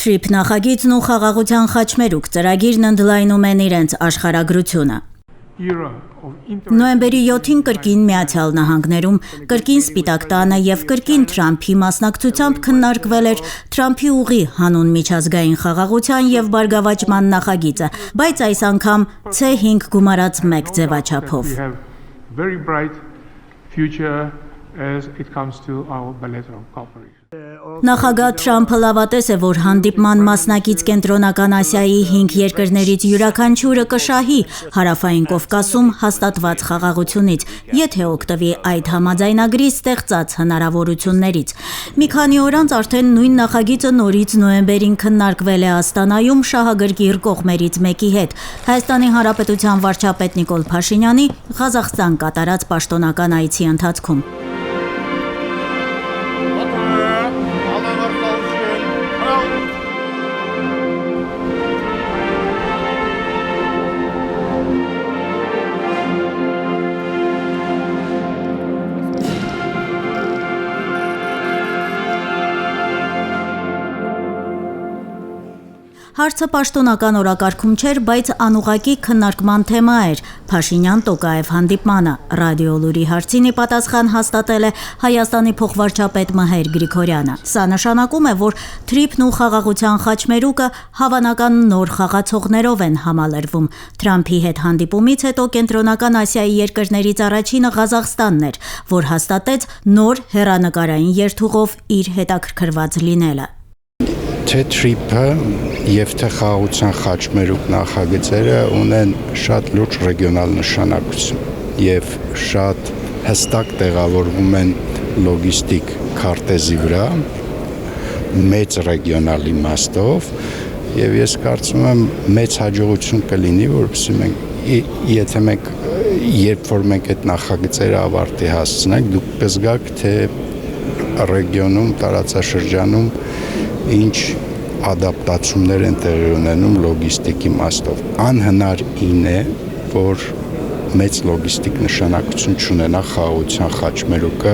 Թրիփ նախագիծն ու խաղաղության խաչմերուկ ծրագիրն ընդլայնում են իրենց աշխարհագրությունը։ Նոյեմբերի 7-ին կրկին Միացյալ Նահանգներում, կրկին Սպիտակ տանը եւ կրկին Թրամփի մասնակցությամբ քննարկվել էր Թրամփի ուղի հանուն միջազգային խաղաղության եւ բարգավաճման նախագիծը, բայց այս անգամ C5 գումարած մեկ ձևաչափով։ Նախագահ Թրամփը լավատես է, որ հանդիպման մասնակից Կենտրոնական Ասիայի 5 երկրներից յուրաքանչյուրը կշահի Հարավային Կովկասում հաստատված խաղաղությունից, եթե օգտվի այդ համաձայնագրի ստեղծած հնարավորություններից։ Մի քանի օր անց արդեն նույն նախագիծը նորից նոյեմբերին քննարկվել է Աստանայում շահագրգիռ կողմերից մեկի հետ՝ Հայաստանի Հանրապետության վարչապետ Նիկոլ Փաշինյանի Ղազախստան կատարած պաշտոնական այցի ընթացքում։ Հարցը պաշտոնական օրակարգում չէր, բայց անուղղակի քննարկման թեմա էր Փաշինյան-Տոկաև հանդիպմանը։ Ռադիո Լուրի հարցին ի պատասխան հաստատել է Հայաստանի փոխվարչապետ Մհեր Գրիգորյանը։ Սա նշանակում է, որ Թրիփն ու խաղաղության խաչմերուկը հավանական նոր խաղացողներով են համալրվում։ Թրամփի հետ հանդիպումից հետո Կենտրոնական Ասիայի երկրներից առաջինը Ղազախստանն էր, որ հաստատեց նոր հեռանկարային երթուղով իր հետաքրքրված լինելը։ Թե Թրիփը եւ թե խաղաղության խաչմերուկ նախագծերը ունեն շատ լուրջ ռեգիոնալ նշանակություն եւ շատ հստակ տեղավորվում են լոգիստիկ քարտեզի վրա մեծ ռեգիոնալ իմաստով եւ ես կարծում եմ մեծ հաջողություն կլինի, որովհետեւ մենք երբ որ մենք այդ նախագծերը ավարտի հասցնենք, դուք կզգաք, թե ռեգիոնում, տարածաշրջանում ինչ ադապտացումներ են տեղի ունենում լոգիստիկի իմաստով։ Անհնարին է, որ մեծ լոգիստիկ նշանակություն չունենա խաղաղության խաչմերուկը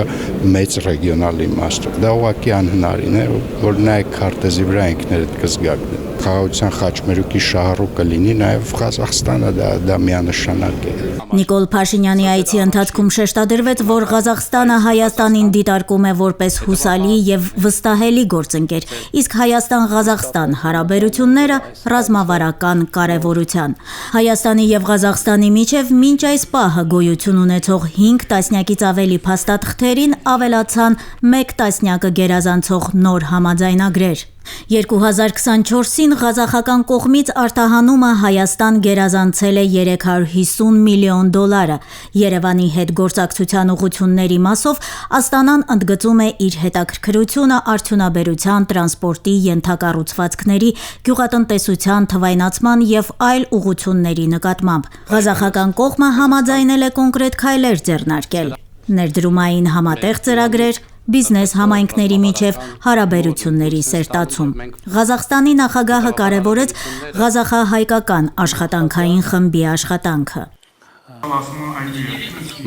մեծ ռեգիոնալ իմաստով։ Դա ուղղակի անհնարին է, որ նայեք քարտեզի վրա ինքներդ կզգաք։ Խաղաղության խաչմերուկի շահառուկը լինի նաև Ղազախստանը, դա միանշանակ է։ Նիկոլ Փաշինյանի այցի ընթացքում շեշտադրվեց, որ Ղազախստանը Հայաստանին դիտարկում է որպես հուսալի եւ վստահելի գործընկեր, իսկ Հայաստան-Ղազախստան հարաբերությունները ռազմավարական կարեւորության։ Հայաստանի եւ Ղազախստանի միջև մինչ այս պահը գոյություն ունեցող 5 տասնյակից ավելի փաստաթղթերին ավելացան 1 տասնյակը գերազանցող նոր համաձայնագրեր։ 2024-ին ղազախական կողմից արտահանումը Հայաստան գերազանցել է $350 միլիոն։ Երևանի հետ գործակցության ուղղությունների մասով Աստանան ընդգծում է իր հետաքրքրությունը արդյունաբերության, տրանսպորտի, ենթակառուցվածքների, գյուղատնտեսության թվայնացման եւ այլ ուղղությունների նկատմամբ։ Ղազախական կողմը համաձայնել է կոնկրետ քայլեր ձեռնարկել, ներդրումային համատեղ ծրագրեր, բիզնես համայնքների միջև հարաբերությունների սերտացում։ Ղազախստանի նախագահը կարևորեց ղազախահայկական աշխատանքային խմբի աշխատանքը։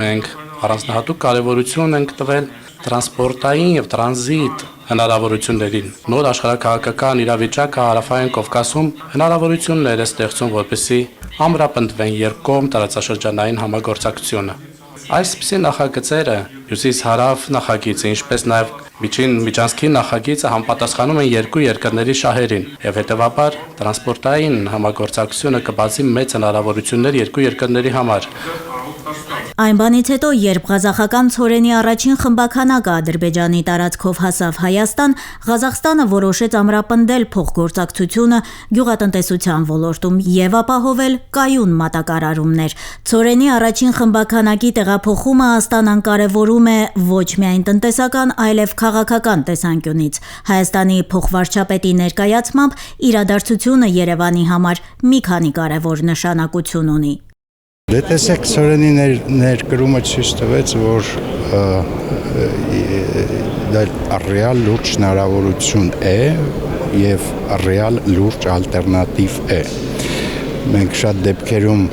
Մենք առանձնահատուկ կարևորություն ենք տվել տրանսպորտային եւ տրանզիտ հնարավորություններին։ Նոր աշխարհակահաղական իրավիճակը Հարավային Կովկասում հնարավորություններ է ստեղծում, որպեսզի ամրապնդվեն երկկողմ տարածաշրջանային համագործակցությունը։ Այսպիսի նախագծերը հյուսիս-հարավ նախագիծը, ինչպես նաև միջանցքի նախագիծը համապատասխանում են երկու երկրների շահերին եւ հետեւաբար տրանսպորտային համագործակցությունը կբացի մեծ հնարավորություններ երկու երկրների համար։ Այն բանից հետո, երբ ղազախական ցորենի առաջին խմբաքանակը Ադրբեջանի տարածքով հասավ Հայաստան, Ղազախստանը որոշեց ամրապնդել փոխգործակցությունը գյուղատնտեսության ոլորտում եւ ապահովել կայուն մատակարարումներ։ Ցորենի առաջին խմբաքանակի տեղափոխումը Աստանան կարևորում է ոչ միայն տնտեսական, այլև քաղաքական տեսանկյունից։ Հայաստանի փոխվարչապետի ներկայացմամբ իրադարձությունը Երևանի համար մի քանի կարևոր նշանակություն ունի։ Դե տեսեք, Ցորենի ներկրումը ցույց տվեց, որ դա ռեալ լուրջ հնարավորություն է եւ ռեալ լուրջ ալտերնատիվ է։ Մենք շատ դեպքերում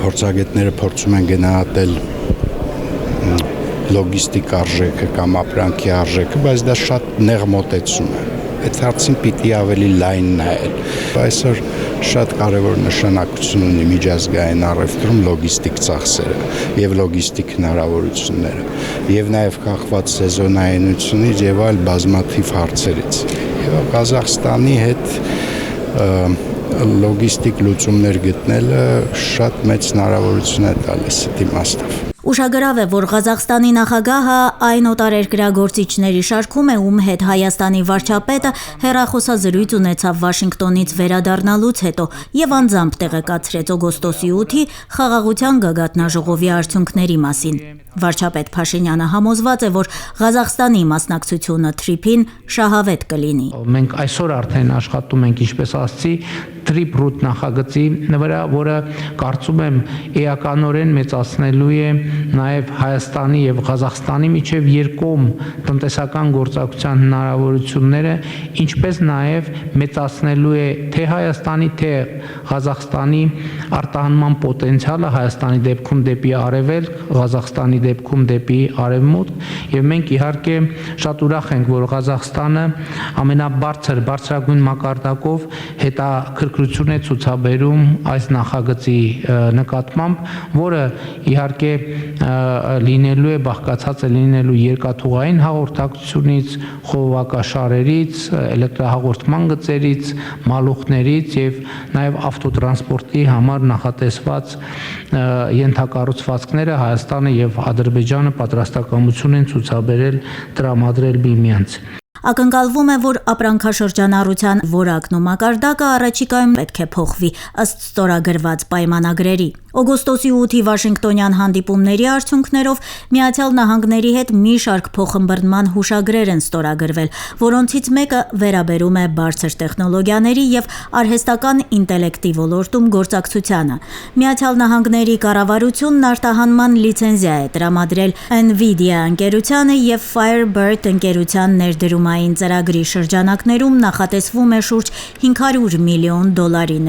փորձագետները փորձում են գնահատել լոգիստիկ արժեքը կամ ապրանքի արժեքը, բայց դա շատ նեղ մոտեցում է։ այդ հարցին պիտի ավելի լայն նայել։ Այսօր շատ կարևոր նշանակություն ունի միջազգային առևտրում լոգիստիկ ծախսերը եւ լոգիստիկ հնարավորությունները եւ նաեւ կախված սեզոնայինությունից եւ այլ բազմաթիվ հարցերից։ Եվ Ղազախստանի հետ լոգիստիկ լուծումներ գտնելը շատ մեծ հնարավորություն է տալիս այդ իմաստով։ Ուշագրավ է, որ Ղազախստանի նախագահը այն օտարերկրագործիչների շարքում է, ում հետ Հայաստանի վարչապետը հեռախոսազրույց ունեցավ Վաշինգտոնից վերադառնալուց հետո եւ անձամբ տեղեկացրեց օգոստոսի 8-ի խաղաղության գագաթնաժողովի արդյունքների մասին։ Վարչապետ Փաշինյանը համոզված է, որ Ղազախստանի մասնակցությունը թրիփին շահավետ կլինի։ Մենք այսօր արդեն աշխատում ենք, ինչպես ասացի, թրիփ ռուտ նախագծի վրա, որը կարծում եմ էականորեն մեծացնելու է նաև Հայաստանի եւ Ղազախստանի միջև երկկողմ տնտեսական գործակցության հնարավորությունները, ինչպես նաև մեծացնելու է թե Հայաստանի, թե Ղազախստանի արտահանման պոտենցիալը Հայաստանի դեպքում դեպի արևելք, Ղազախստանի դեպքում դեպի արևմուտք եւ մենք իհարկե շատ ուրախ ենք, որ Ղազախստանը ամենաբարձրագույն մակարդակով հետաքրքրություն է ցուցաբերում այս նախագծի նկատմամբ, որը իհարկե լինելու է բաղկացած է լինելու երկաթուղային հաղորդակցությունից, խողովակաշարերից, էլեկտրահաղորդման գծերից, մալուխներից եւ նաեւ ավտոտրանսպորտի համար նախատեսված ենթակառուցվածքները Հայաստանը եւ Ադրբեջանը պատրաստակամություն են ցուցաբերել տրամադրել միմյանց։ Ակնկալվում է, որ ապրանքաշրջանառության որակն ու մակարդակը առաջիկայում պետք է փոխվի ըստ ստորագրված պայմանագրերի։ Օգոստոսի 8-ի Վաշինգտոնյան հանդիպումների արդյունքներով Միացյալ Նահանգների հետ մի շարք փոխըմբռնման հուշագրեր են ստորագրվել, որոնցից մեկը վերաբերում է բարձր տեխնոլոգիաների եւ արհեստական ինտելեկտի ոլորտում գործակցությանը։ Միացյալ Նահանգների կառավարությունն արտահանման լիցենզիա է տրամադրել Nvidia ընկերությանը եւ Firebird ընկերության ներդրումային ծրագրի շրջանակներում նախատեսվում է շուրջ $500 միլիոն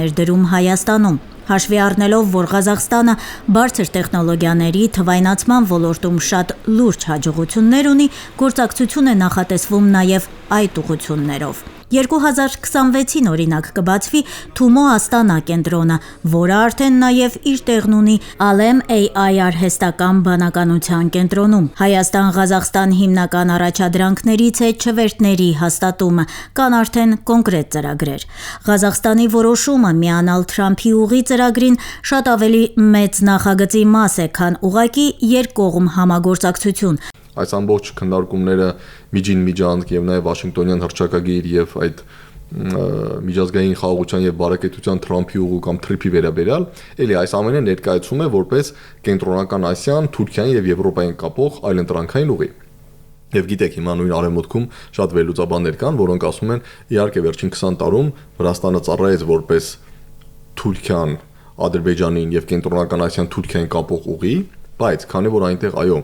ներդրում Հայաստանում։ Հաշվի առնելով, որ Ղազախստանը բարձր տեխնոլոգիաների թվայնացման ոլորտում շատ լուրջ հաջողություններ ունի, գործակցություն է նախատեսվում նաև այդ ուղղություններով։ 2026-ին օրինակ կբացվի Թումո Աստանա կենտրոնը, որը արդեն նաև իր տեղն ունի Alem AI արհեստական բանականության կենտրոնում։ Հայաստան-Ղազախստան հիմնական առաջադրանքներից է չվերթների հաստատումը, կան արդեն կոնկրետ ծրագրեր։ Ղազախստանի որոշումը միանալ Թրամփի ուղի ծրագրին շատ ավելի մեծ նախագծի մաս է, քան ուղղակի երկկողմ համագործակցություն։ Այս ամբողջ քննարկումները միջին միջանցք եւ նաեւ Վաշինգտոնյան հռչակագիր եւ այդ միջազգային խաղաղության եւ բարեկեցության Թրամփի ուղու կամ թրիփի վերաբերյալ, ելի այս ամենը ներկայացում է որպես կենտրոնական Ասիան, Թուրքիան եւ Եվրոպային կապող այլընտրանքային ուղի։ Եվ գիտեք, հիմա նույն արևմուտքում շատ վերլուծաբաններ կան, որոնք ասում են, իհարկե վերջին 20 տարում Վրաստանը ծառայեց որպես Թուրքիան, Ադրբեջանին եւ կենտրոնական Ասիան Թուրքիային կապող ուղի, բայց քանի որ այնտեղ այո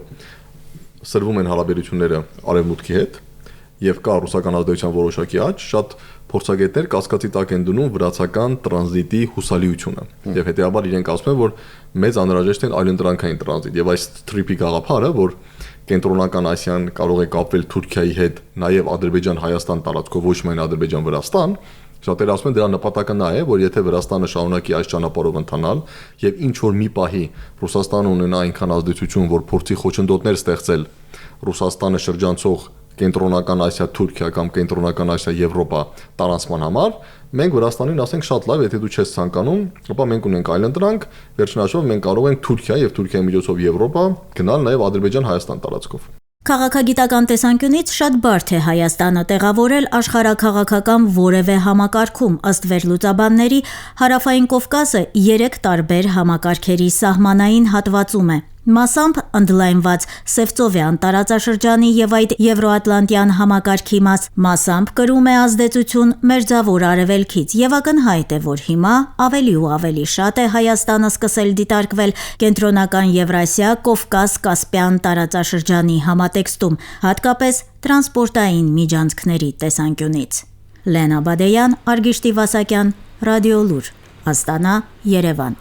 սրվում են հարաբերությունները արևմուտքի հետ եւ կա ռուսական ազդեցության որոշակի աճ, շատ փորձագետներ կասկածի տակ են դնում վրացական տրանզիտի հուսալիությունը եւ հետեւաբար իրենք ասում են, որ մեծ անհրաժեշտ է այլընտրանքային տրանզիտ եւ այս թրիփի գաղափարը, որ կենտրոնական Ասիան կարող է կապվել Թուրքիայի հետ նաեւ Ադրբեջան-Հայաստան տարածքով, ոչ միայն Ադրբեջան-Վրաստան, շատերը ասում են դրա նպատակը նա է, որ եթե Վրաստանը շարունակի այս ճանապարհով ընթանալ եւ ինչ որ մի պահի Ռուսաստանը ունենա այնքան ազդեցություն, որ փորձի խոչընդոտներ ստեղծել Ռուսաստանը շրջանցող կենտրոնական Ասիա Թուրքիա կամ կենտրոնական Ասիա Եվրոպա տարածման համար, մենք Վրաստանին ասենք շատ լավ, եթե դու չես ցանկանում, ապա մենք ունենք այլընտրանք, վերջնաշով մենք կարող ենք Թուրքիա եւ Թուրքիայի միջոցով Եվրոպա գնալ նաեւ Ադրբեջան-Հայաստան տարածքով։ Քաղաքագիտական տեսանկյունից շատ բարդ է Հայաստանը տեղավորել աշխարհաքաղաքական որևէ համակարգում, ըստ վերլուծաբանների, Հարավային Կովկասը 3 տարբեր համակարգերի սահմանային հատվածում է։ Մասամբ ընդլայնված Սևծովյան տարածաշրջանի եւ այդ Եվրոատլանտյան համակարգի մասամբ կրում է ազդեցություն Մերձավոր Արևելքից եւ ակնհայտ է, որ հիմա ավելի ու ավելի շատ է Հայաստանը սկսել դիտարկվել կենտրոնական Եվրասիա, Կովկաս, Կասպյան տարածաշրջանի համատեքստում, հատկապես տրանսպորտային միջանցքների տեսանկյունից։ Լենա Բադեյան, Արգիշտի Վասակյան, Ռադիոլուր, Աստանա, Երևան։